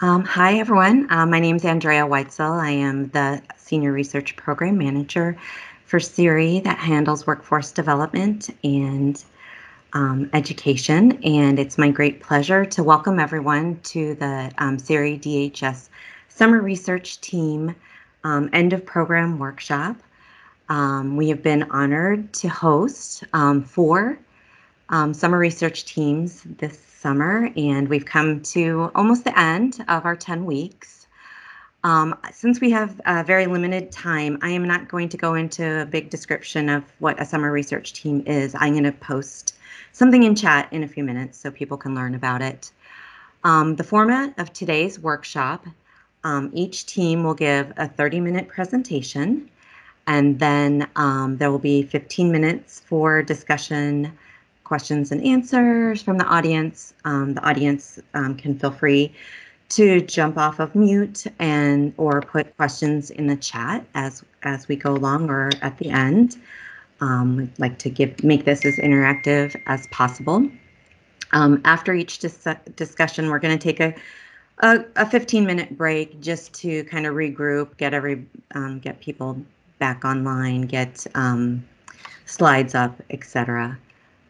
Hi, everyone. My name is Andrea Weitzel. I am the Senior Research Program Manager for CIRI that handles workforce development and education. And it's my great pleasure to welcome everyone to the CIRI DHS Summer Research Team End of Program Workshop. We have been honored to host 4 summer research teams this summer, and we've come to almost the end of our 10 weeks. Since we have very limited time, I am not going to go into a big description of what a summer research team is. I'm going to post something in chat in a few minutes so people can learn about it. The format of today's workshop, each team will give a 30-minute presentation, and then there will be 15 minutes for discussion, questions and answers from the audience. The audience can feel free to jump off of mute or put questions in the chat as we go along or at the end. We'd like to make this as interactive as possible. After each discussion, we're going to take a 15-minute break just to kind of regroup, get people back online, get slides up, etc.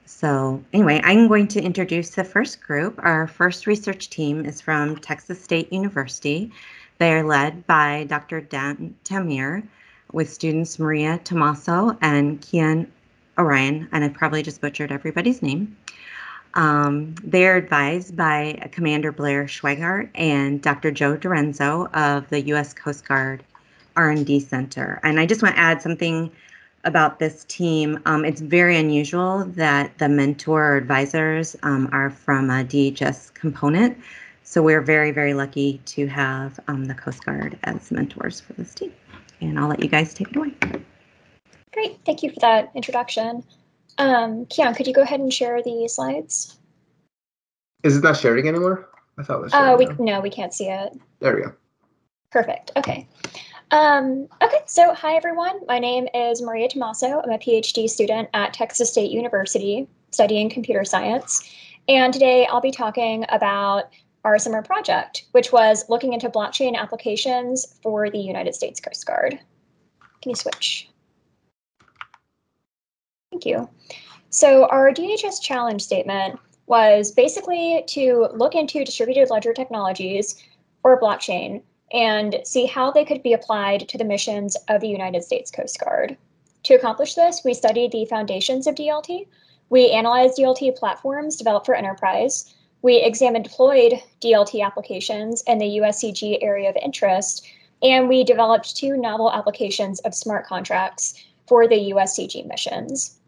So anyway, I'm going to introduce the first group. Our first research team is from Texas State University. They are led by Dr. Dan Tamir with students Maria Tomaso and Kian Orion, and I probably just butchered everybody's name. They are advised by Commander Blair Schweigart and Dr. Joe Dorenzo of the U.S. Coast Guard R&D Center. And I just want to add something about this team. It's very unusual that the mentor or advisors are from a DHS component. So we're very, very lucky to have the Coast Guard as mentors for this team. And I'll let you guys take it away. Great, thank you for that introduction. Kian, could you go ahead and share the slides? Is it not sharing anymore? I thought it was sharing. No, we can't see it. There we go. Perfect, okay. Okay, so hi everyone. My name is Maria Tomaso. I'm a PhD student at Texas State University studying computer science. And today I'll be talking about our summer project, which was looking into blockchain applications for the United States Coast Guard. Can you switch? Thank you. So our DHS challenge statement was basically to look into distributed ledger technologies or blockchain and see how they could be applied to the missions of the United States Coast Guard. To accomplish this, we studied the foundations of DLT. We analyzed DLT platforms developed for enterprise. We examined deployed DLT applications in the USCG area of interest, and we developed 2 novel applications of smart contracts for the USCG missions.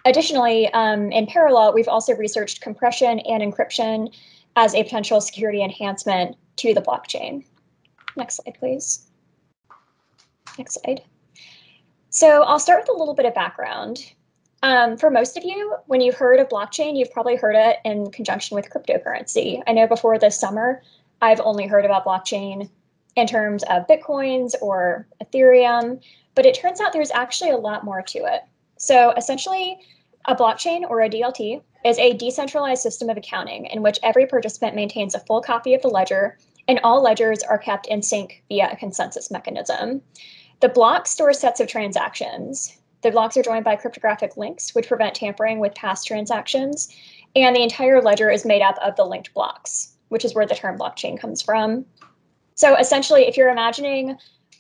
Additionally, in parallel, we've also researched compression and encryption as a potential security enhancement to the blockchain. Next slide, please. Next slide. So I'll start with a little bit of background. For most of you, when you've heard of blockchain, you've probably heard it in conjunction with cryptocurrency. I know before this summer, I've only heard about blockchain in terms of Bitcoins or Ethereum, but it turns out there's actually a lot more to it. So essentially, a blockchain or a DLT is a decentralized system of accounting in which every participant maintains a full copy of the ledger, and all ledgers are kept in sync via a consensus mechanism. The blocks store sets of transactions. The blocks are joined by cryptographic links, which prevent tampering with past transactions, and the entire ledger is made up of the linked blocks, which is where the term blockchain comes from. So essentially, if you're imagining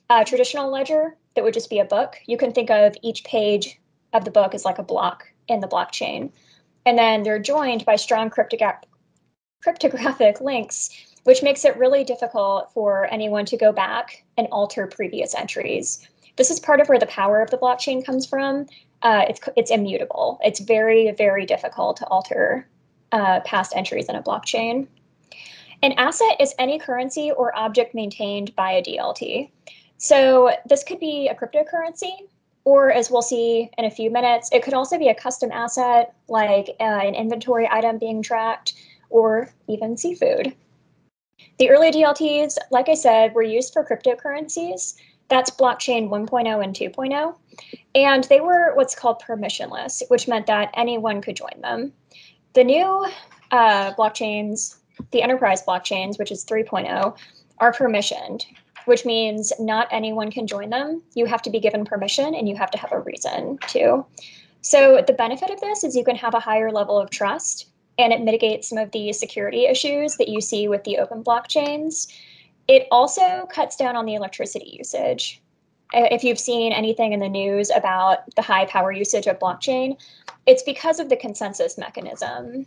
a traditional ledger that would just be a book, you can think of each page of the book as like a block in the blockchain. And then they're joined by strong cryptographic links, which makes it really difficult for anyone to go back and alter previous entries. This is part of where the power of the blockchain comes from. It's immutable. It's very, very difficult to alter past entries in a blockchain. An asset is any currency or object maintained by a DLT. So this could be a cryptocurrency, or as we'll see in a few minutes, it could also be a custom asset like an inventory item being tracked, or even seafood. The early DLTs, like I said, were used for cryptocurrencies. That's blockchain 1.0 and 2.0. And they were what's called permissionless, which meant that anyone could join them. The new blockchains the enterprise blockchains, which is 3.0, are permissioned, which means not anyone can join them. You have to be given permission and you have to have a reason to. So the benefit of this is you can have a higher level of trust, and it mitigates some of the security issues that you see with the open blockchains. It also cuts down on the electricity usage. If you've seen anything in the news about the high power usage of blockchain, it's because of the consensus mechanism.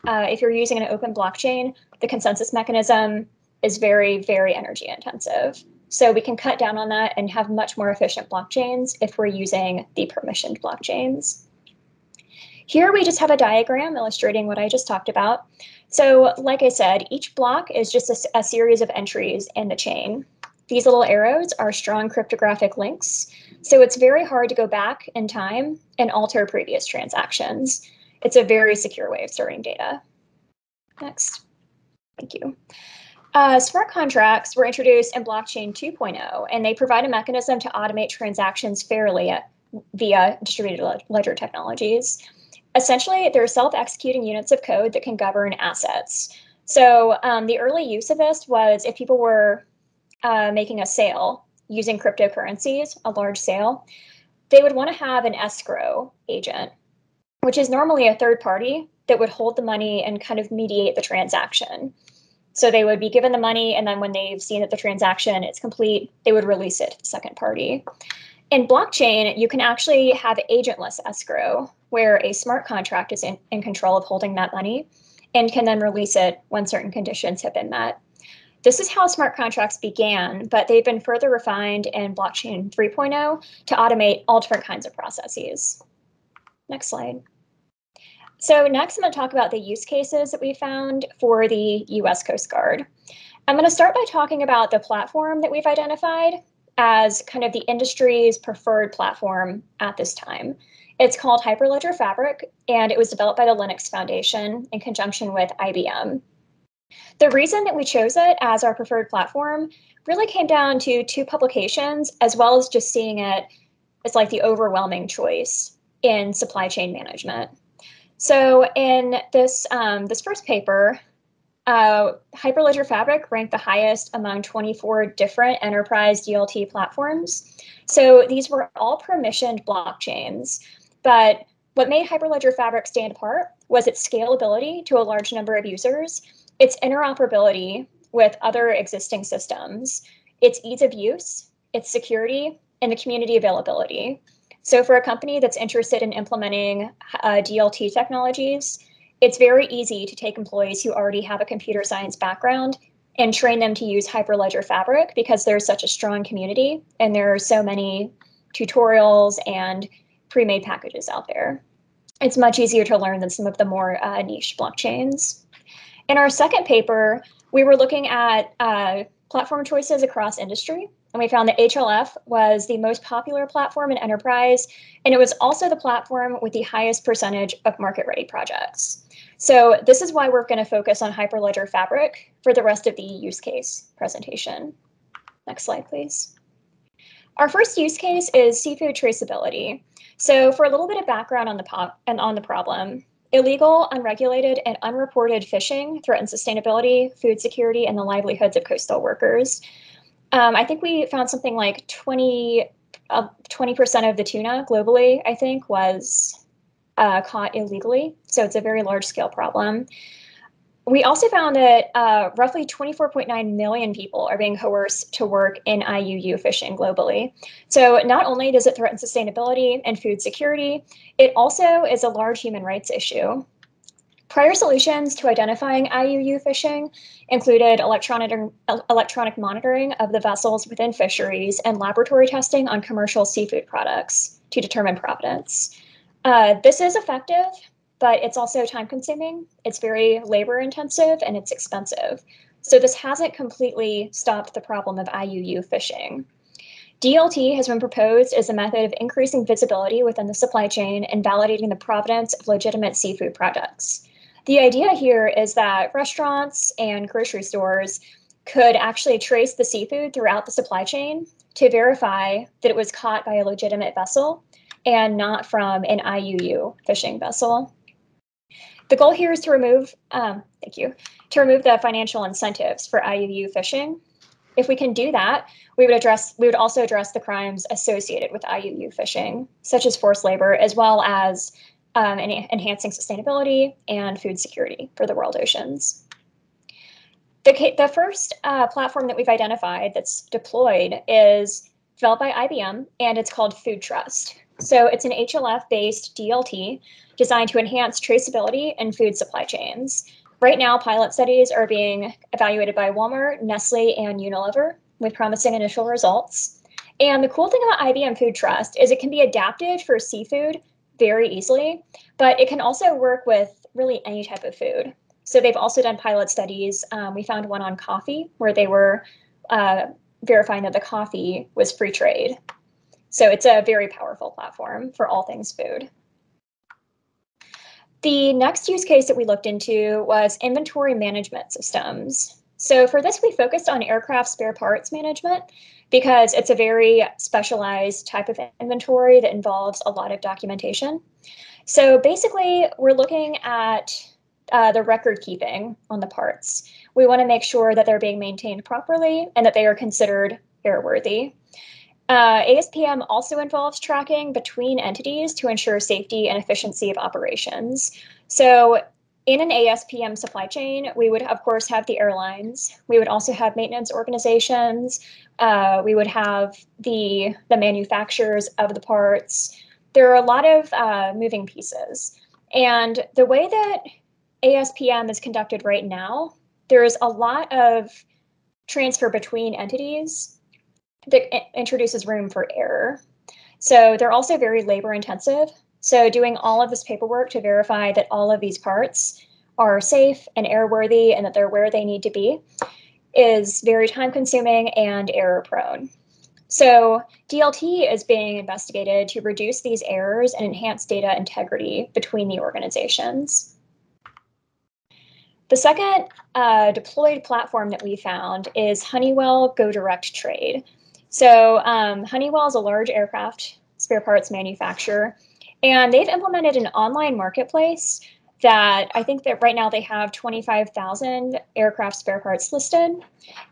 If you're using an open blockchain, the consensus mechanism is very, very energy intensive. So we can cut down on that and have much more efficient blockchains if we're using the permissioned blockchains. Here we just have a diagram illustrating what I just talked about. So like I said, each block is just a series of entries in the chain. These little arrows are strong cryptographic links. So it's very hard to go back in time and alter previous transactions. It's a very secure way of storing data. Next. Thank you. Smart contracts were introduced in blockchain 2.0, and they provide a mechanism to automate transactions fairly via distributed ledger technologies. Essentially, they're self-executing units of code that can govern assets. So the early use of this was if people were making a sale using cryptocurrencies, a large sale, they would want to have an escrow agent, which is normally a third party that would hold the money and kind of mediate the transaction. So they would be given the money, and then when they've seen that the transaction is complete, they would release it to the second party. In blockchain, you can actually have agentless escrow, where a smart contract is in control of holding that money and can then release it when certain conditions have been met. This is how smart contracts began, but they've been further refined in blockchain 3.0 to automate all different kinds of processes. Next slide. So next, I'm going to talk about the use cases that we found for the US Coast Guard. I'm going to start by talking about the platform that we've identified as kind of the industry's preferred platform at this time. It's called Hyperledger Fabric, and it was developed by the Linux Foundation in conjunction with IBM. The reason that we chose it as our preferred platform really came down to two publications, as well as just seeing it as like the overwhelming choice in supply chain management. So in this first paper, Hyperledger Fabric ranked the highest among 24 different enterprise DLT platforms. So these were all permissioned blockchains, but what made Hyperledger Fabric stand apart was its scalability to a large number of users, its interoperability with other existing systems, its ease of use, its security, and the community availability. So for a company that's interested in implementing DLT technologies, it's very easy to take employees who already have a computer science background and train them to use Hyperledger Fabric because there's such a strong community and there are so many tutorials and pre-made packages out there. It's much easier to learn than some of the more niche blockchains. In our second paper, we were looking at platform choices across industry, and we found that HLF was the most popular platform in enterprise, and it was also the platform with the highest percentage of market-ready projects. So this is why we're going to focus on Hyperledger Fabric for the rest of the use case presentation. Next slide, please. Our first use case is seafood traceability. So for a little bit of background on the problem, illegal, unregulated, and unreported fishing threatens sustainability, food security, and the livelihoods of coastal workers. I think we found something like 20% of the tuna globally, I think, was caught illegally. So it's a very large scale problem. We also found that roughly 24.9 million people are being coerced to work in IUU fishing globally. So not only does it threaten sustainability and food security, it also is a large human rights issue. Prior solutions to identifying IUU fishing included electronic monitoring of the vessels within fisheries and laboratory testing on commercial seafood products to determine provenance. This is effective, but it's also time consuming, it's very labor intensive, and it's expensive. So this hasn't completely stopped the problem of IUU fishing. DLT has been proposed as a method of increasing visibility within the supply chain and validating the provenance of legitimate seafood products. The idea here is that restaurants and grocery stores could actually trace the seafood throughout the supply chain to verify that it was caught by a legitimate vessel and not from an IUU fishing vessel. The goal here is to remove, to remove the financial incentives for IUU fishing. If we can do that, we would also address the crimes associated with IUU fishing, such as forced labor, as well as enhancing sustainability and food security for the world oceans. The first platform that we've identified that's deployed is developed by IBM, and it's called Food Trust. So it's an HLF-based DLT designed to enhance traceability in food supply chains. Right now, pilot studies are being evaluated by Walmart, Nestle, and Unilever with promising initial results. And the cool thing about IBM Food Trust is it can be adapted for seafood very easily, but it can also work with really any type of food. So they've also done pilot studies. We found one on coffee where they were verifying that the coffee was free trade. So it's a very powerful platform for all things food. The next use case that we looked into was inventory management systems. So for this, we focused on aircraft spare parts management because it's a very specialized type of inventory that involves a lot of documentation. So basically, we're looking at the record keeping on the parts. We want to make sure that they're being maintained properly and that they are considered airworthy. ASPM also involves tracking between entities to ensure safety and efficiency of operations. So in an ASPM supply chain, we would, of course, have the airlines. We would also have maintenance organizations. We would have the manufacturers of the parts. There are a lot of moving pieces. And the way that ASPM is conducted right now, there's a lot of transfer between entities that introduces room for error. So they're also very labor intensive. So doing all of this paperwork to verify that all of these parts are safe and airworthy and that they're where they need to be is very time consuming and error prone. So DLT is being investigated to reduce these errors and enhance data integrity between the organizations. The second deployed platform that we found is Honeywell Go Direct Trade. So Honeywell is a large aircraft spare parts manufacturer, and they've implemented an online marketplace that I think that right now they have 25,000 aircraft spare parts listed,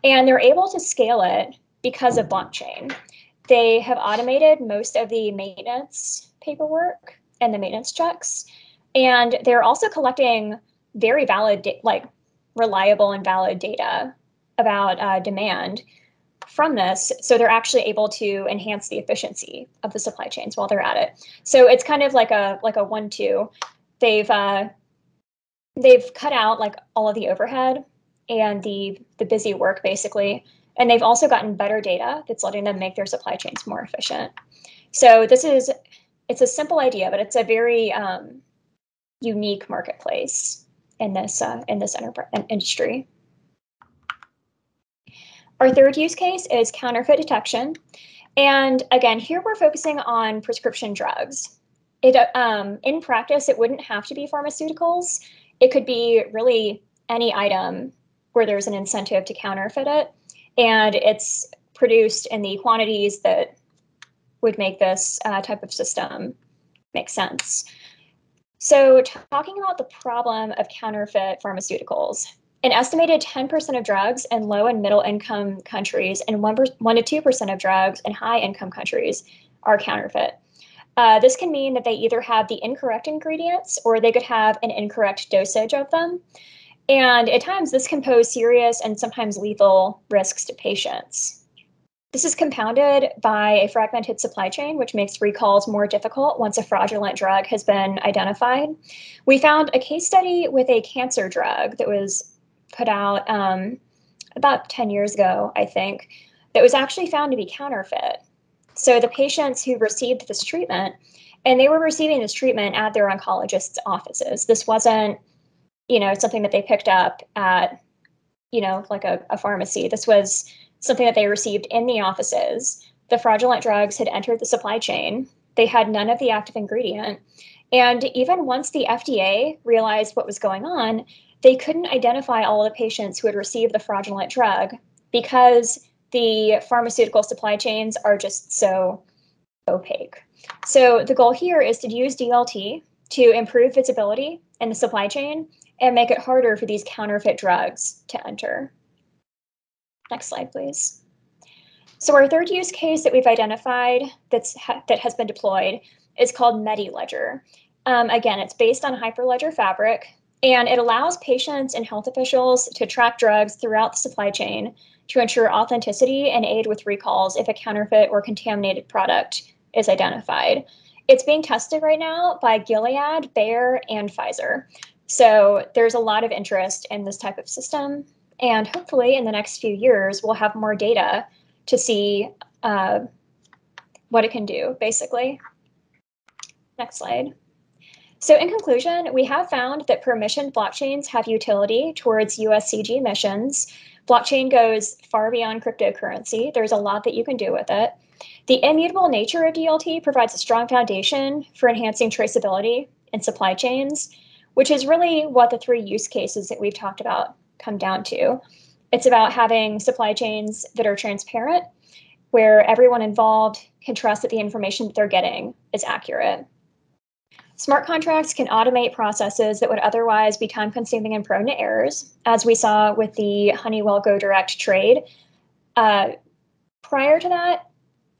and they're able to scale it because of blockchain. They have automated most of the maintenance paperwork and the maintenance checks, and they're also collecting very valid, reliable and valid data about demand from this. So they're actually able to enhance the efficiency of the supply chains while they're at it. So it's kind of like a 1-2. They've cut out like all of the overhead and the busy work basically. And they've also gotten better data that's letting them make their supply chains more efficient. So it's a simple idea, but it's a very unique marketplace in this industry. Our third use case is counterfeit detection. And again, here we're focusing on prescription drugs. In practice, it wouldn't have to be pharmaceuticals. It could be really any item where there's an incentive to counterfeit it. And it's produced in the quantities that would make this type of system make sense. So talking about the problem of counterfeit pharmaceuticals, an estimated 10% of drugs in low and middle income countries and 1 to 2% of drugs in high income countries are counterfeit. This can mean that they either have the incorrect ingredients or they could have an incorrect dosage of them. And at times this can pose serious and sometimes lethal risks to patients. This is compounded by a fragmented supply chain, which makes recalls more difficult once a fraudulent drug has been identified. We found a case study with a cancer drug that was put out about 10 years ago, I think, that was actually found to be counterfeit. So the patients who received this treatment, and they were receiving this treatment at their oncologist's offices. This wasn't, something that they picked up at, like a pharmacy. This was something that they received in the offices. The fraudulent drugs had entered the supply chain. They had none of the active ingredient. And even once the FDA realized what was going on, they couldn't identify all of the patients who had received the fraudulent drug because the pharmaceutical supply chains are just so opaque. So the goal here is to use DLT to improve visibility in the supply chain and make it harder for these counterfeit drugs to enter. Next slide, please. So our third use case that we've identified that has been deployed is called MediLedger. Again, it's based on Hyperledger Fabric, and it allows patients and health officials to track drugs throughout the supply chain to ensure authenticity and aid with recalls if a counterfeit or contaminated product is identified. It's being tested right now by Gilead, Bayer, and Pfizer. So there's a lot of interest in this type of system, and hopefully in the next few years, we'll have more data to see what it can do, basically. Next slide. So in conclusion, we have found that permissioned blockchains have utility towards USCG missions. Blockchain goes far beyond cryptocurrency. There's a lot that you can do with it. The immutable nature of DLT provides a strong foundation for enhancing traceability in supply chains, which is really what the three use cases that we've talked about come down to. It's about having supply chains that are transparent, where everyone involved can trust that the information that they're getting is accurate. Smart contracts can automate processes that would otherwise be time-consuming and prone to errors, as we saw with the Honeywell Go Direct trade. Prior to that,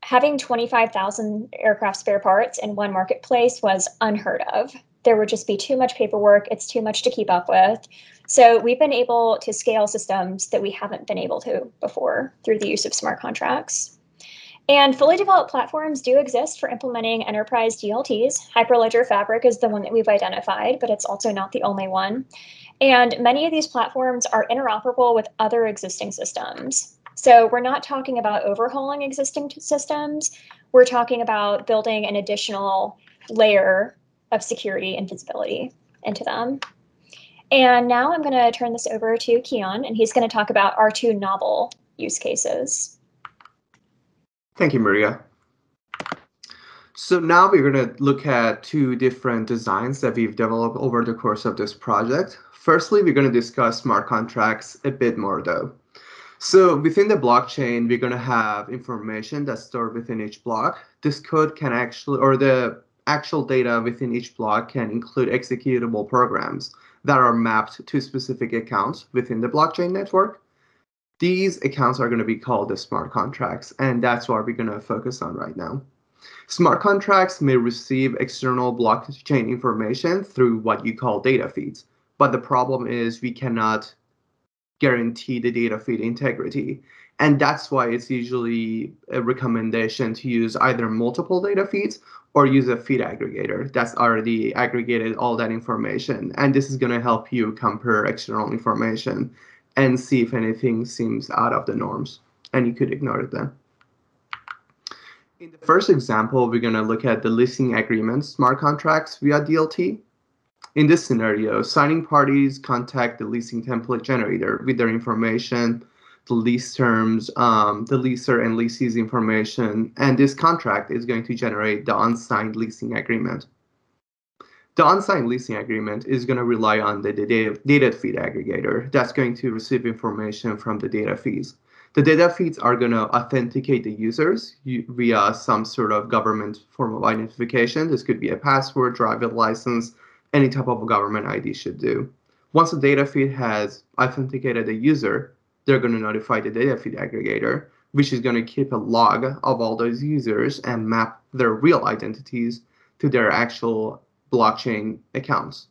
having 25,000 aircraft spare parts in one marketplace was unheard of. There would just be too much paperwork. It's too much to keep up with. So we've been able to scale systems that we haven't been able to before through the use of smart contracts. And fully developed platforms do exist for implementing enterprise DLTs. Hyperledger Fabric is the one that we've identified, but it's also not the only one. And many of these platforms are interoperable with other existing systems. So we're not talking about overhauling existing systems. We're talking about building an additional layer of security and visibility into them. And now I'm going to turn this over to Keon, and he's going to talk about our two novel use cases. Thank you, Maria. So now we're going to look at two different designs that we've developed over the course of this project. Firstly, we're going to discuss smart contracts a bit more, though. So within the blockchain, we're going to have information that's stored within each block. This code can actually, or the actual data within each block can include executable programs that are mapped to specific accounts within the blockchain network. These accounts are going to be called the smart contracts, and that's what we're going to focus on right now. Smart contracts may receive external blockchain information through what you call data feeds, but the problem is we cannot guarantee the data feed integrity, and that's why it's usually a recommendation to use either multiple data feeds or use a feed aggregator that's already aggregated all that information, and this is going to help you compare external information and see if anything seems out of the norms, and you could ignore it then. In the first example, we're going to look at the leasing agreement smart contracts via DLT. In this scenario, signing parties contact the leasing template generator with their information, the lease terms, the leaser and leasee's information, and this contract is going to generate the unsigned leasing agreement. The unsigned leasing agreement is going to rely on the data feed aggregator that's going to receive information from the data feeds. The data feeds are going to authenticate the users via some sort of government form of identification. This could be a password, driver's license, any type of government ID should do. Once the data feed has authenticated the user, they're going to notify the data feed aggregator, which is going to keep a log of all those users and map their real identities to their actual blockchain accounts.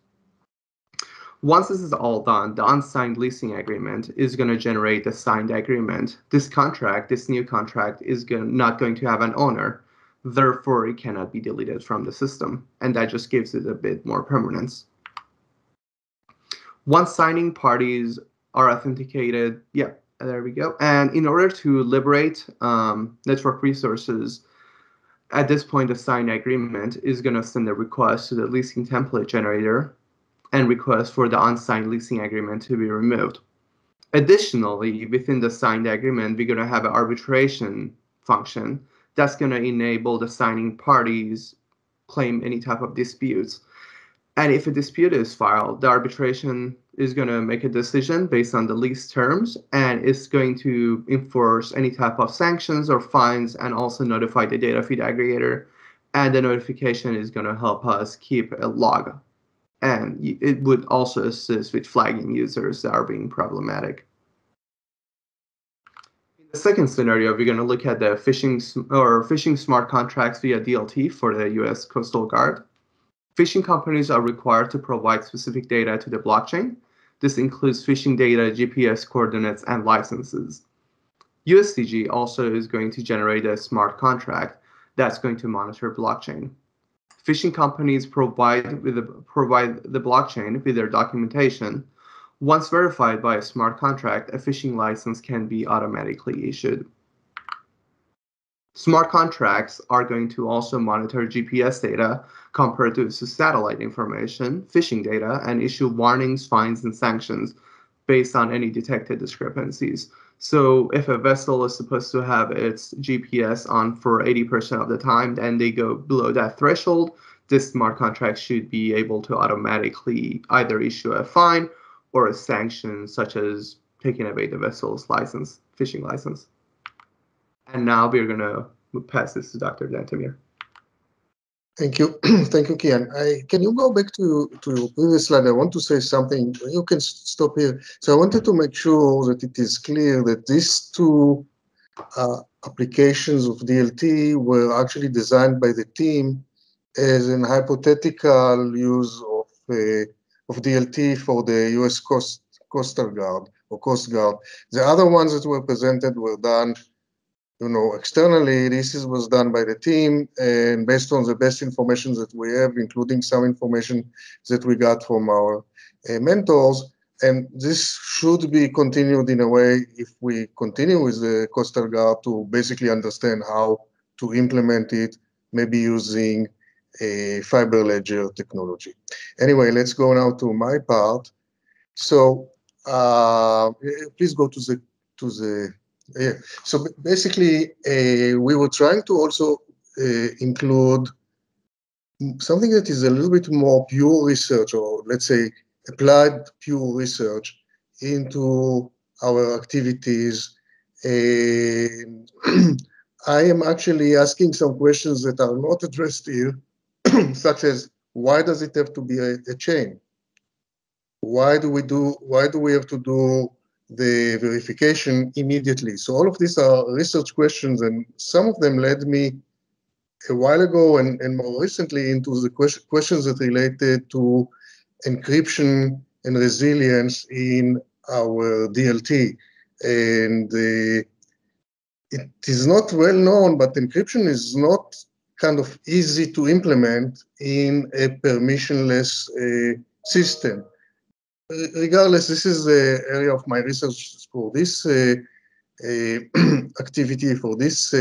Once this is all done, the unsigned leasing agreement is going to generate a signed agreement. This contract, this new contract, is not going to have an owner. Therefore, it cannot be deleted from the system, and that just gives it a bit more permanence. Once signing parties are authenticated, yeah, there we go. And in order to liberate network resources, at this point, the signed agreement is going to send a request to the leasing template generator and request for the unsigned leasing agreement to be removed. Additionally, within the signed agreement, we're going to have an arbitration function that's going to enable the signing parties claim any type of disputes. And if a dispute is filed, the arbitration is going to make a decision based on the lease terms, and it's going to enforce any type of sanctions or fines and also notify the data feed aggregator. And the notification is going to help us keep a log and it would also assist with flagging users that are being problematic. In the second scenario, we're going to look at the phishing smart contracts via DLT for the US Coastal Guard. Phishing companies are required to provide specific data to the blockchain. This includes phishing data, GPS coordinates, and licenses. USDG also is going to generate a smart contract that's going to monitor blockchain. Phishing companies provide the blockchain with their documentation. Once verified by a smart contract, a phishing license can be automatically issued. Smart contracts are going to also monitor GPS data compared to satellite information, phishing data, and issue warnings, fines, and sanctions based on any detected discrepancies. So if a vessel is supposed to have its GPS on for 80% of the time and they go below that threshold, this smart contract should be able to automatically either issue a fine or a sanction, such as taking away the vessel's license, fishing license. And now we're going to pass this to Dr. Dantemir. Thank you. Thank you, Kian. Can you go back to your previous slide? I want to say something. You can stop here. So I wanted to make sure that it is clear that these two applications of DLT were actually designed by the team as an hypothetical use of DLT for the US Coastal Guard or Coast Guard. The other ones that were presented were done externally. This was done by the team and based on the best information that we have, including some information that we got from our mentors. And this should be continued in a way if we continue with the Coastal Guard to basically understand how to implement it, maybe using a fiber ledger technology. Anyway, let's go now to my part. So please go to the yeah. So basically, we were trying to also include something that is a little bit more pure research, or let's say applied pure research into our activities. And I am actually asking some questions that are not addressed here, such as why does it have to be a chain? Why do we have to do the verification immediately? So all of these are research questions, and some of them led me a while ago and more recently into the questions that related to encryption and resilience in our DLT. And it is not well known, but encryption is not kind of easy to implement in a permissionless system. Regardless, this is the area of my research for this activity for this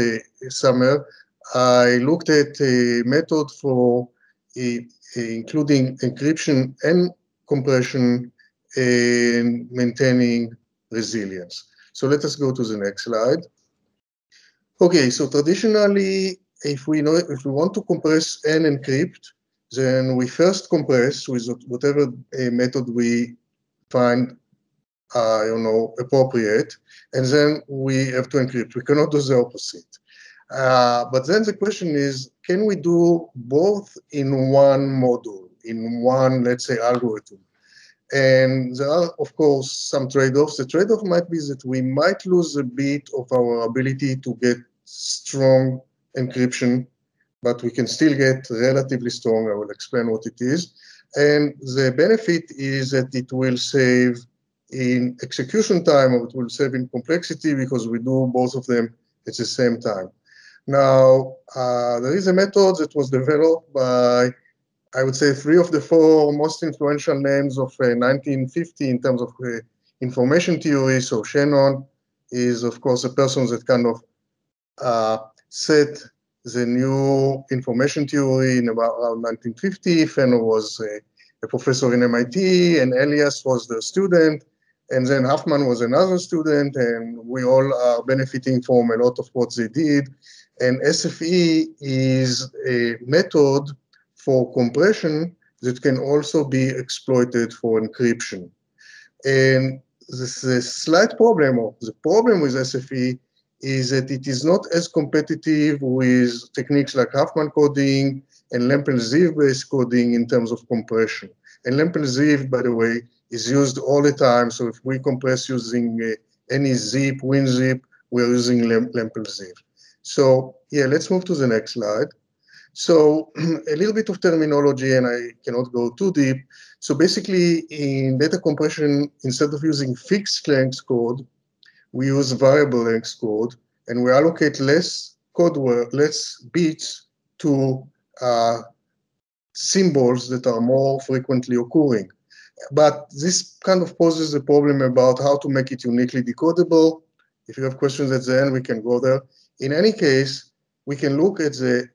summer. I looked at a method for including encryption and compression and maintaining resilience. So let us go to the next slide. Okay, so traditionally, if we want to compress and encrypt, then we first compress with whatever method we find appropriate, and then we have to encrypt. We cannot do the opposite. But then the question is, can we do both in one module, in one, let's say, algorithm? And there are, of course, some trade-offs. The trade-off might be that we might lose a bit of our ability to get strong encryption, but we can still get relatively strong. I will explain what it is. And the benefit is that it will save in execution time, or it will save in complexity because we do both of them at the same time. Now, there is a method that was developed by, I would say, 3 of the 4 most influential names of 1950 in terms of information theory. So Shannon is, of course, a person that kind of set the new information theory in around 1950. Fenner was a professor in MIT, and Elias was the student, and then Huffman was another student, and we all are benefiting from a lot of what they did. And SFE is a method for compression that can also be exploited for encryption. And the slight problem, or the problem with SFE, is that it is not as competitive with techniques like Huffman coding and lamp and sieve-based coding in terms of compression. And lamp and sieve, by the way, is used all the time. So if we compress using any zip, WinZip, we're using lamp and sieve. So yeah, let's move to the next slide. So a little bit of terminology, and I cannot go too deep. So basically, in data compression, instead of using fixed length code, we use variable length code, and we allocate less code word, less bits to symbols that are more frequently occurring. But this kind of poses a problem about how to make it uniquely decodable. If you have questions at the end, we can go there. In any case, we can look at the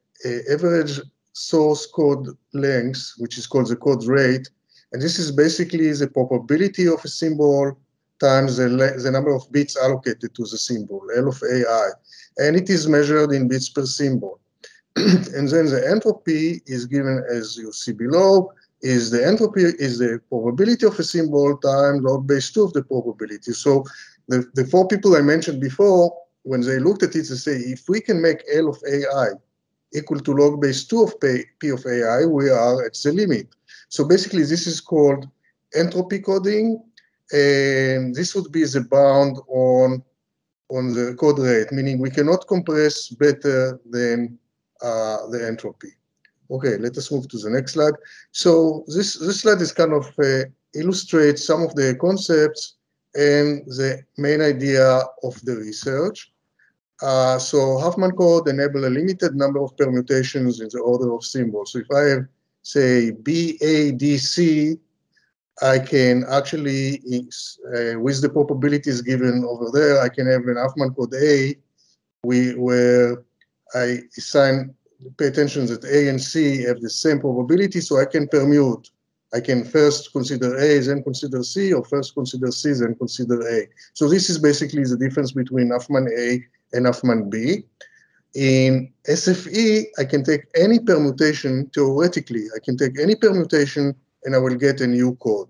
average source code length, which is called the code rate. And this is basically the probability of a symbol times the number of bits allocated to the symbol, L of AI. And it is measured in bits per symbol. And then the entropy is given as you see below, is the entropy is the probability of a symbol times log base 2 of the probability. So the four people I mentioned before, when they looked at it, they say, if we can make L of AI equal to log base 2 of P of AI, we are at the limit. So basically, this is called entropy coding, and this would be the bound on the code rate, meaning we cannot compress better than the entropy. Okay, let us move to the next slide. So this slide is kind of illustrates some of the concepts and the main idea of the research. So Huffman code enable a limited number of permutations in the order of symbols. So if I have, say, B, A, D, C, I can actually, with the probabilities given over there, I can have an Huffman code A, where I assign, pay attention that A and C have the same probability, so I can permute. I can first consider A, then consider C, or first consider C, then consider A. So this is basically the difference between Huffman A and Huffman B. In SFE, I can take any permutation, theoretically, I can take any permutation and I will get a new code.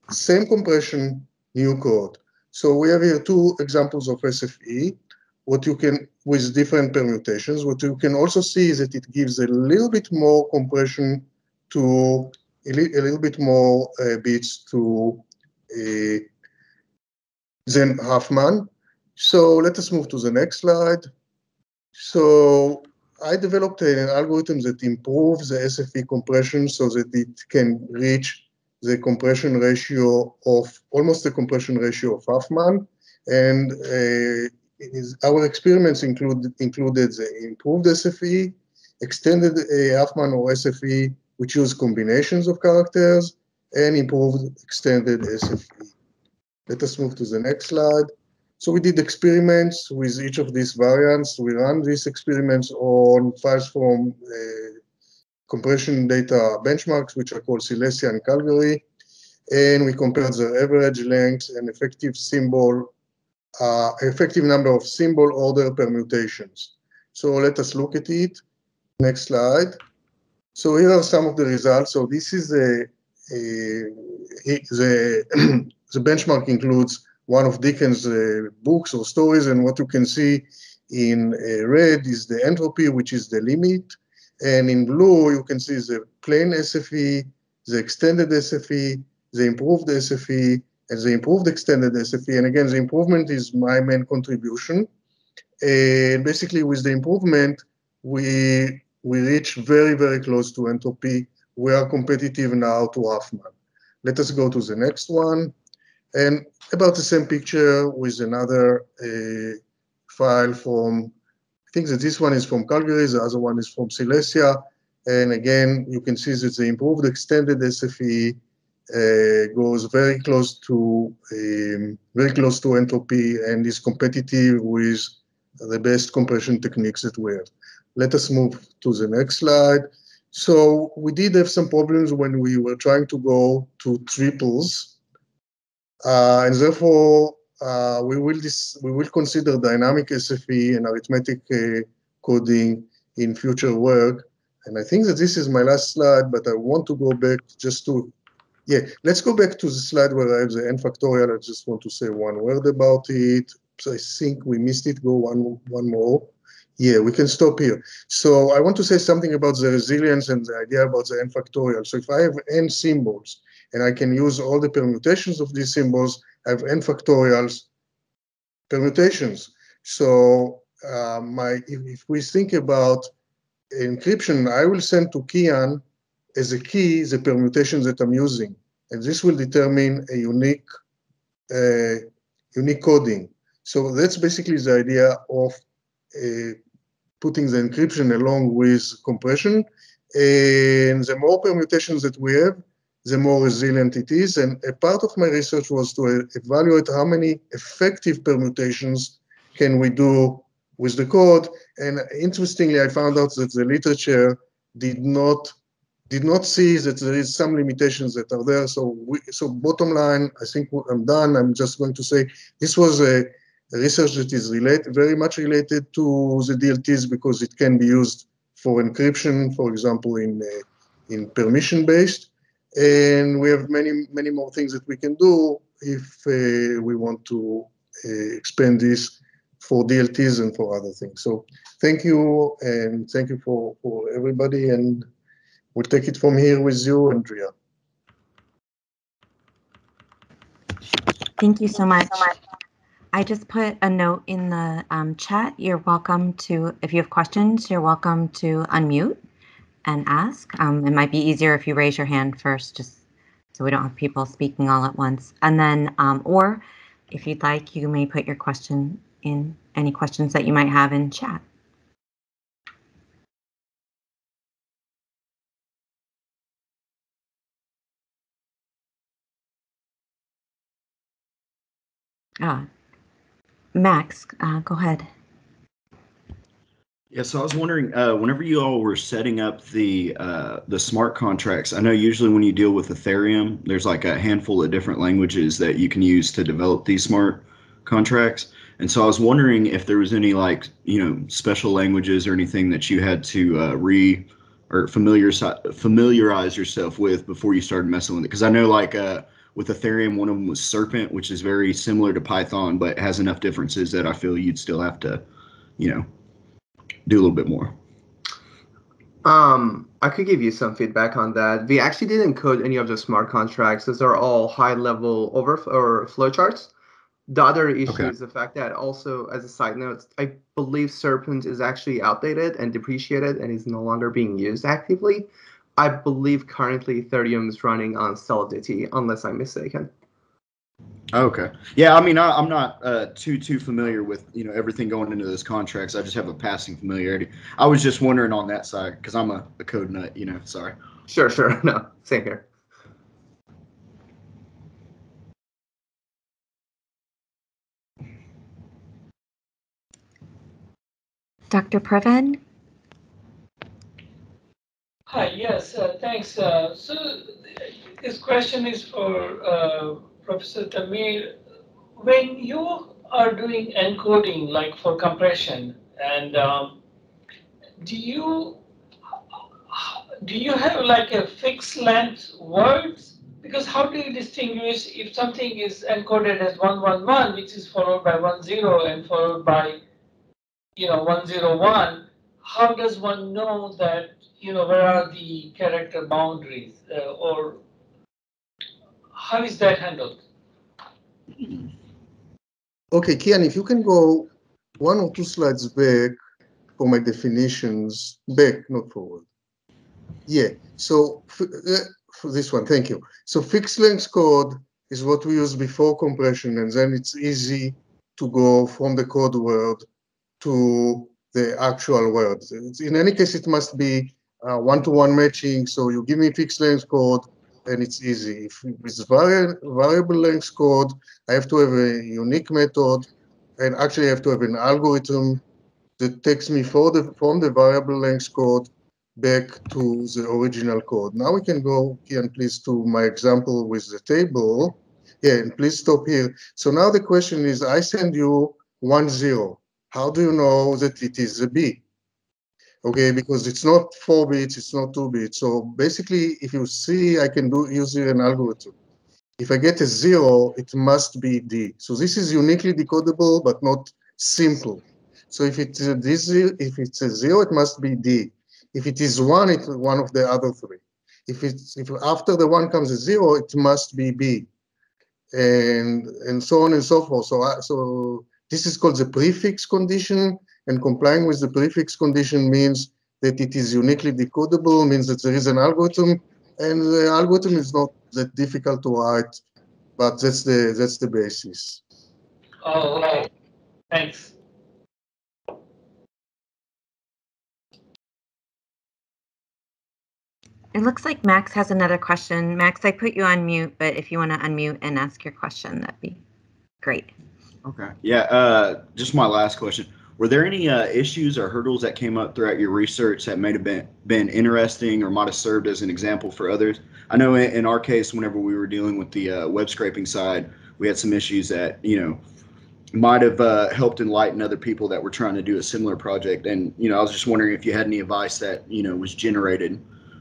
Same compression, new code. So we have here two examples of SFE. What you can, with different permutations, what you can also see is that it gives a little bit more compression to, a little bit more bits to than Huffman. So let us move to the next slide. So I developed an algorithm that improves the SFE compression so that it can reach the compression ratio of, almost the compression ratio of Huffman. And our experiments included the improved SFE, extended Huffman or SFE, which use combinations of characters, and improved extended SFE. Let us move to the next slide. So we did experiments with each of these variants. We ran these experiments on files from compression data benchmarks, which are called Silesia and Calgary. And we compared the average length and effective number of symbol order permutations. So let us look at it. Next slide. So here are some of the results. So this is the benchmark includes one of Dickens' books or stories, and what you can see in red is the entropy, which is the limit, and in blue you can see the plain SFE, the extended SFE, the improved SFE, and the improved extended SFE. And again, the improvement is my main contribution. And basically, with the improvement, we reach very, very close to entropy. We are competitive now to Huffman. Let us go to the next one. And about the same picture with another file from, I think that this one is from Calgary, the other one is from Silesia. And again, you can see that the improved extended SFE goes very close to entropy and is competitive with the best compression techniques that we have. Let us move to the next slide. So we did have some problems when we were trying to go to triples. And therefore, we will consider dynamic SFE and arithmetic coding in future work. And I think that this is my last slide, but I want to go back just to, yeah, let's go back to the slide where I have the n factorial. I just want to say one word about it. So I think we missed it. Go one more. Yeah, we can stop here. So I want to say something about the resilience and the idea about the n factorial. So if I have n symbols and I can use all the permutations of these symbols, I have n factorials permutations. So if we think about encryption, I will send to Kian as a key the permutations that I'm using, and this will determine a unique coding. So that's basically the idea of putting the encryption along with compression. And the more permutations that we have, the more resilient it is. And a part of my research was to evaluate how many effective permutations can we do with the code. And interestingly, I found out that the literature did not see that there is some limitations that are there. So bottom line, I think I'm done. I'm just going to say this was a research that is very much related to the DLTs because it can be used for encryption, for example, in permission-based. And we have many more things that we can do if we want to expand this for DLTs and for other things. So thank you, and thank you for everybody. And we'll take it from here with you, Andrea. Thank you so much. I just put a note in the chat. You're welcome to, if you have questions, you're welcome to unmute and ask. It might be easier if you raise your hand first, just so we don't have people speaking all at once. And then, or if you'd like, you may put your question in, any questions that you might have in chat. Max, go ahead. Yeah, so I was wondering, whenever you all were setting up the smart contracts, I know usually when you deal with Ethereum, there's like a handful of different languages that you can use to develop these smart contracts. And so I was wondering if there was any special languages or anything that you had to familiarize yourself with before you started messing with it. Because I know with Ethereum, one of them was Serpent, which is very similar to Python, but has enough differences that I feel you'd still have to, do a little bit more. I could give you some feedback on that. We actually didn't code any of the smart contracts. Those are all high-level flowcharts. The other issue is the fact that also, as a side note, I believe Serpent is actually outdated and depreciated and is no longer being used actively. I believe currently Ethereum is running on Solidity, unless I'm mistaken. Okay. Yeah, I mean, I'm not too familiar with everything going into those contracts. I just have a passing familiarity. I was just wondering on that side because I'm a code nut. Sorry. Sure. No, same here. Dr. Previn? Hi, yes, thanks. So this question is for Professor Tamir. When you are doing encoding, like for compression, and do you have like a fixed length words? Because how do you distinguish if something is encoded as 111, which is followed by 10 and followed by 101? How does one know that where are the character boundaries, or how is that handled? Okay, Kian, if you can go 1 or 2 slides back for my definitions, back, not forward. Yeah, so for this one, thank you. So fixed length code is what we use before compression, and then it's easy to go from the code word to the actual word. In any case, it must be one-to-one matching, so you give me fixed length code, and it's easy. If with variable length code, I have to have a unique method, and actually I have to have an algorithm that takes me from the variable length code back to the original code. Now we can go, Kian, please, to my example with the table. Yeah, and please stop here. So now the question is, I send you 10. How do you know that it is a B? Okay, because it's not 4 bits, it's not 2 bits. So basically, if you see, I can use here an algorithm. If I get a 0, it must be D. So this is uniquely decodable, but not simple. So if it's a zero, it must be D. If it is one, it's one of the other three. If after the one comes a zero, it must be B, and so on and so forth. So this is called the prefix condition, and complying with the prefix condition means that it is uniquely decodable, means that there is an algorithm, and the algorithm is not that difficult to write, but that's the basis. Oh, okay. Thanks. It looks like Max has another question. Max, I put you on mute, but if you want to unmute and ask your question, that'd be great. Okay. Yeah. Just my last question. Were there any issues or hurdles that came up throughout your research that may have been interesting or might have served as an example for others? I know in our case, whenever we were dealing with the web scraping side, we had some issues that, might have helped enlighten other people that were trying to do a similar project. And, I was just wondering if you had any advice that, was generated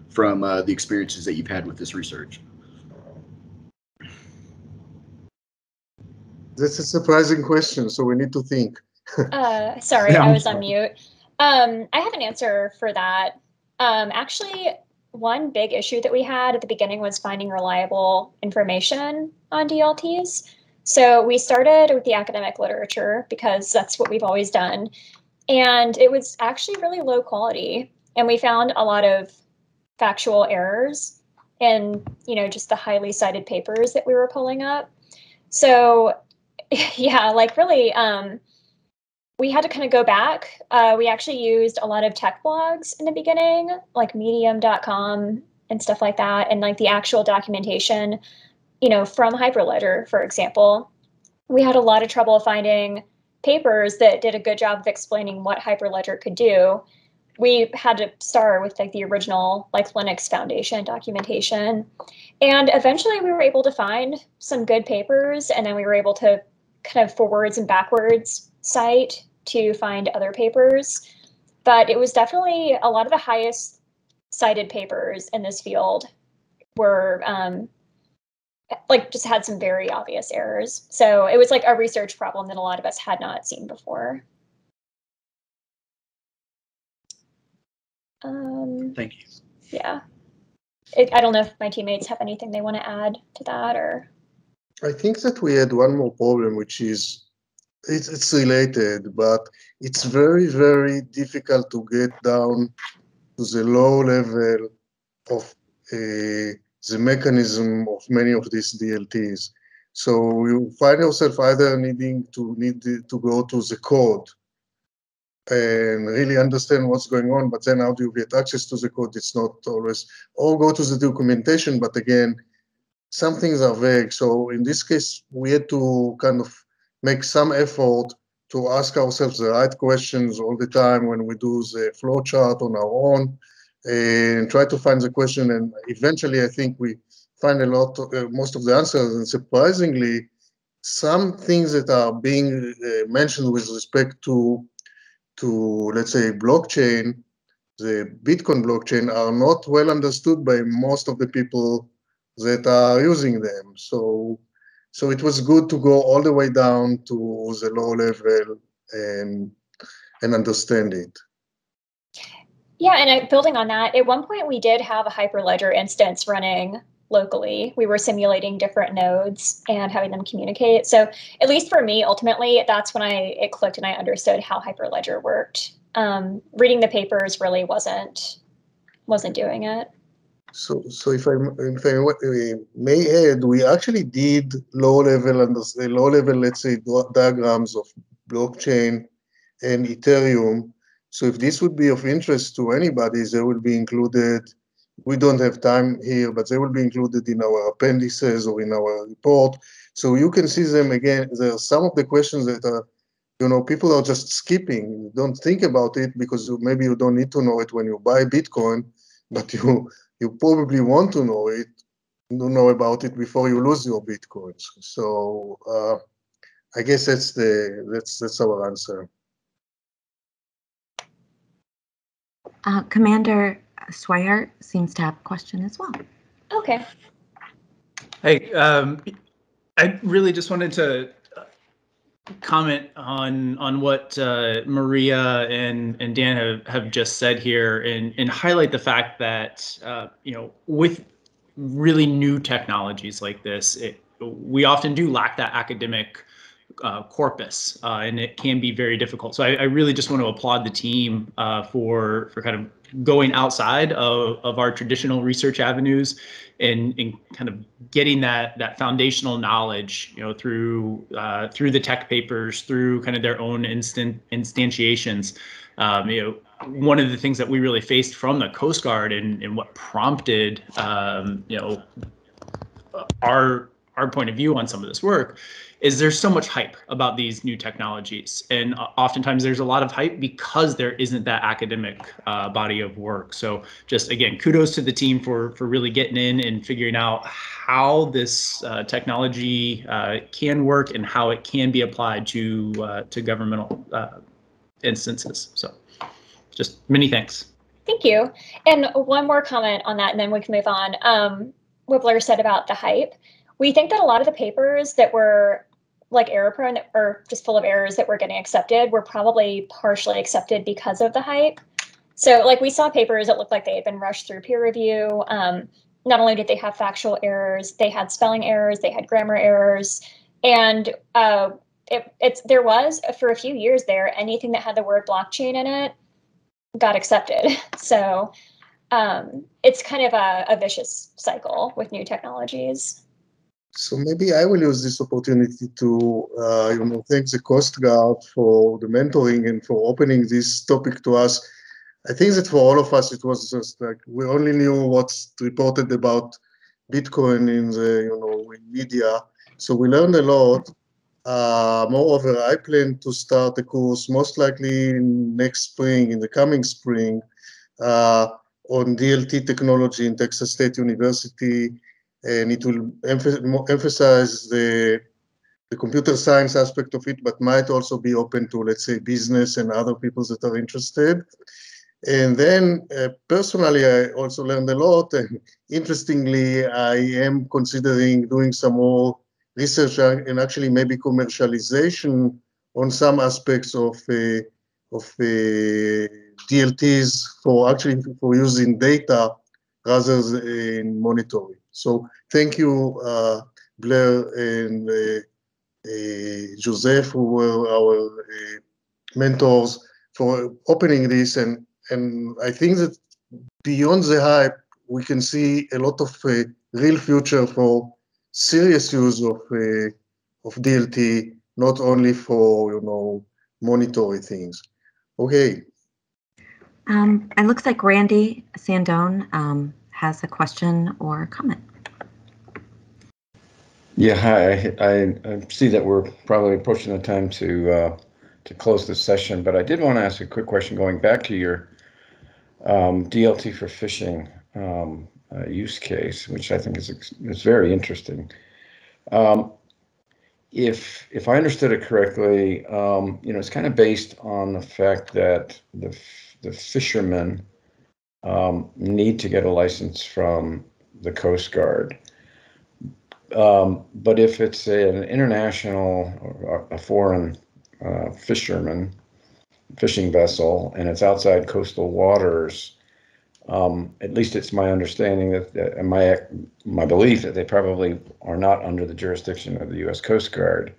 from the experiences that you've had with this research. That's a surprising question, so we need to think. Sorry, I was on mute. I have an answer for that. Actually, one big issue that we had at the beginning was finding reliable information on DLTs. So we started with the academic literature because that's what we've always done. And it was actually really low quality. And we found a lot of factual errors in, just the highly cited papers that we were pulling up. So yeah, really, we had to kind of go back. We actually used a lot of tech blogs in the beginning, like medium.com and stuff like that. And the actual documentation, from Hyperledger, for example. We had a lot of trouble finding papers that did a good job of explaining what Hyperledger could do. We had to start with the original Linux Foundation documentation. And eventually we were able to find some good papers, and then we were able to kind of forwards and backwards cite to find other papers. But it was definitely a lot of the highest cited papers in this field were just had some very obvious errors. So it was a research problem that a lot of us had not seen before. Thank you. Yeah. I don't know if my teammates have anything they want to add to that, or. I think that we had one more problem, which is it's related, but it's very, very difficult to get down to the low level of the mechanism of many of these DLTs. So you find yourself either needing to go to the code and really understand what's going on, but then how do you get access to the code? It's not always, or go to the documentation, but again, some things are vague. So in this case, we had to kind of make some effort to ask ourselves the right questions all the time when we do the flowchart on our own, and try to find the question. And eventually, I think we find most of the answers. And surprisingly, some things that are being mentioned with respect to let's say blockchain, the Bitcoin blockchain, are not well understood by most of the people that are using them. So it was good to go all the way down to the low level and understand it. Yeah, and building on that, at one point we did have a Hyperledger instance running locally. We were simulating different nodes and having them communicate. So at least for me, ultimately, that's when it clicked and I understood how Hyperledger worked. Reading the papers really wasn't doing it. So if I may add, we actually did low level, let's say, diagrams of blockchain and Ethereum. So if this would be of interest to anybody, they will be included. We don't have time here, but they will be included in our appendices or in our report. So you can see them again. There are some of the questions that are, people are just skipping. You don't think about it because maybe you don't need to know it when you buy Bitcoin, but you probably want to know about it before you lose your Bitcoins. So I guess that's our answer. Commander Swihart seems to have a question as well. comment on what Maria and Dan have just said here, and highlight the fact that with really new technologies like this, we often do lack that academic corpus, and it can be very difficult. So I really just want to applaud the team for kind of going outside of our traditional research avenues and kind of getting that foundational knowledge, through the tech papers, through kind of their own instantiations. One of the things that we really faced from the Coast Guard and what prompted our point of view on some of this work is there's so much hype about these new technologies, and oftentimes there's a lot of hype because there isn't that academic body of work. So just again, kudos to the team for really getting in and figuring out how this technology can work and how it can be applied to governmental instances. So just many thanks. Thank you. And one more comment on that, and then we can move on. What Blair said about the hype. We think that a lot of the papers that were like error prone or just full of errors that were getting accepted were probably partially accepted because of the hype. So like we saw papers that looked like they had been rushed through peer review. Not only did they have factual errors, they had spelling errors, they had grammar errors. And there was, for a few years there, anything that had the word blockchain in it got accepted. So it's kind of a vicious cycle with new technologies. So maybe I will use this opportunity to, thank the Coast Guard for the mentoring and for opening this topic to us. I think that for all of us, it was just like we only knew what's reported about Bitcoin in the, in media. So we learned a lot. Moreover, I plan to start a course most likely next spring, in the coming spring, on DLT technology in Texas State University. And it will emphasize the computer science aspect of it, but might also be open to, let's say, business and other people that are interested. And then personally, I also learned a lot. And interestingly, I am considering doing some more research and actually maybe commercialization on some aspects of DLTs for using data rather than monitoring. So thank you, Blair and Joseph, who were our mentors, for opening this. And I think that beyond the hype, we can see a lot of real future for serious use of DLT, not only for monitoring things. Okay. It looks like Randy Sandone has a question or comment. Yeah, hi. I see that we're probably approaching the time to close this session, but I did want to ask a quick question going back to your DLT for phishing use case, which I think is very interesting. If I understood it correctly, it's kind of based on the fact that the fishermen need to get a license from the Coast Guard. But if it's an international or a foreign fishing vessel and it's outside coastal waters, at least it's my understanding that my belief that they probably are not under the jurisdiction of the U.S. Coast Guard.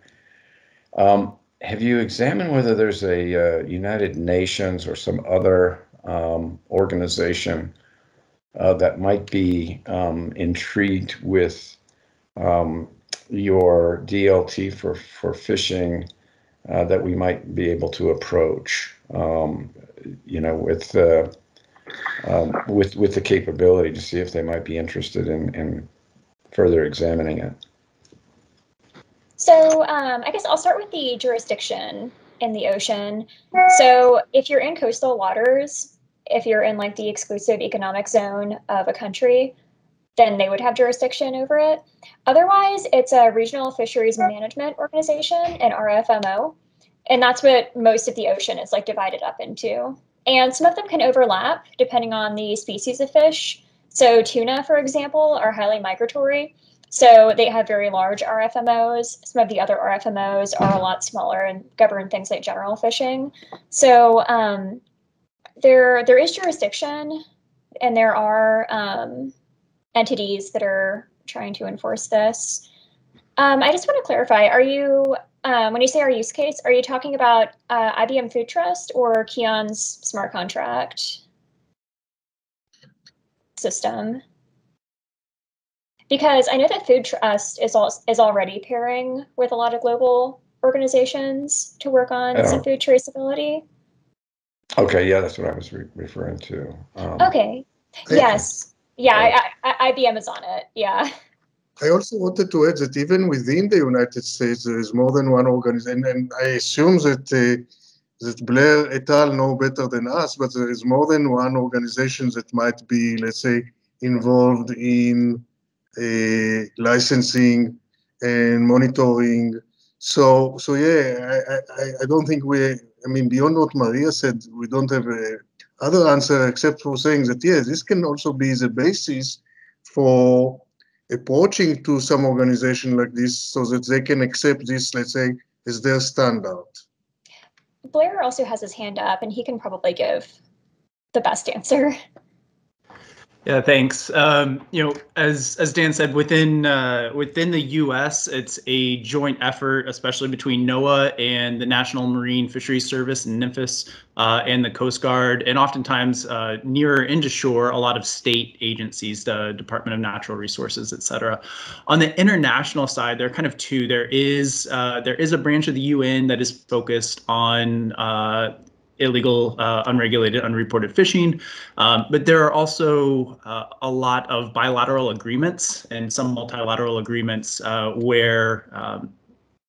Have you examined whether there's a United Nations or some other organization that might be intrigued with your DLT for fishing that we might be able to approach, with the capability to see if they might be interested in further examining it? So I guess I'll start with the jurisdiction in the ocean. So if you're in coastal waters, if you're in like the exclusive economic zone of a country, then they would have jurisdiction over it. Otherwise, it's a regional fisheries management organization, an RFMO, and that's what most of the ocean is like divided up into. And some of them can overlap depending on the species of fish. So tuna, for example, are highly migratory. So they have very large RFMOs. Some of the other RFMOs are a lot smaller and govern things like general fishing. So there is jurisdiction, and there are entities that are trying to enforce this. I just want to clarify, are you, when you say our use case, are you talking about IBM Food Trust or Keon's smart contract system? Because I know that Food Trust is already pairing with a lot of global organizations to work on some food traceability. Okay, yeah, that's what I was referring to. Okay, yes. Yeah, IBM is on it, yeah. I also wanted to add that even within the United States, there is more than one organization, and I assume that that Blair et al. Know better than us, but there is more than one organization that might be, let's say, involved in licensing and monitoring. So yeah, I don't think I mean, beyond what Maria said, we don't have a other answer except for saying that, yes, this can also be the basis for approaching to some organization like this so that they can accept this, let's say, as their standard. Blair also has his hand up, and he can probably give the best answer. Yeah, thanks. You know, as Dan said, within the U.S., it's a joint effort, especially between NOAA and the National Marine Fisheries Service, NMFIS, and the Coast Guard, and oftentimes nearer into shore, a lot of state agencies, the Department of Natural Resources, et cetera. On the international side, there are kind of two. There is a branch of the UN that is focused on illegal, unregulated, unreported fishing. But there are also a lot of bilateral agreements and some multilateral agreements where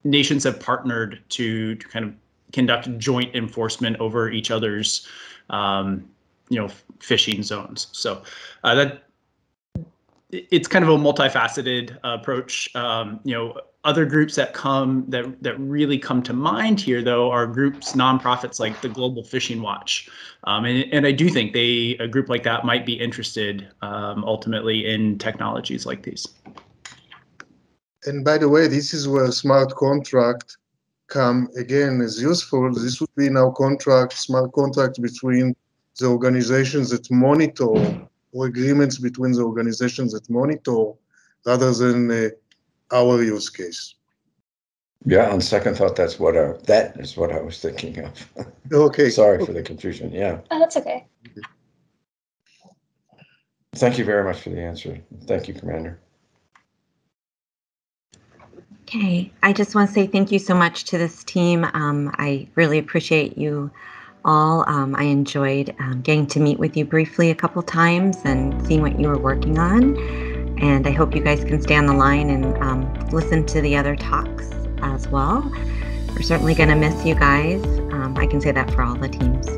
nations have partnered to kind of conduct joint enforcement over each other's, fishing zones. So it's kind of a multifaceted approach. Other groups that really come to mind here, though, are groups, nonprofits like the Global Fishing Watch, and I do think a group like that might be interested ultimately in technologies like these. And by the way, this is where smart contract come again as useful. This would be now smart contract between the organizations that monitor, or agreements between the organizations that monitor, rather than our use case. Yeah, on second thought, that is what I was thinking of. Okay. Sorry for the confusion. Yeah. Oh, that's okay. Thank you very much for the answer. Thank you, Commander. Okay, I just want to say thank you so much to this team. I really appreciate you all. I enjoyed getting to meet with you briefly a couple times and seeing what you were working on. And I hope you guys can stay on the line and listen to the other talks as well. We're certainly going to miss you guys. I can say that for all the teams.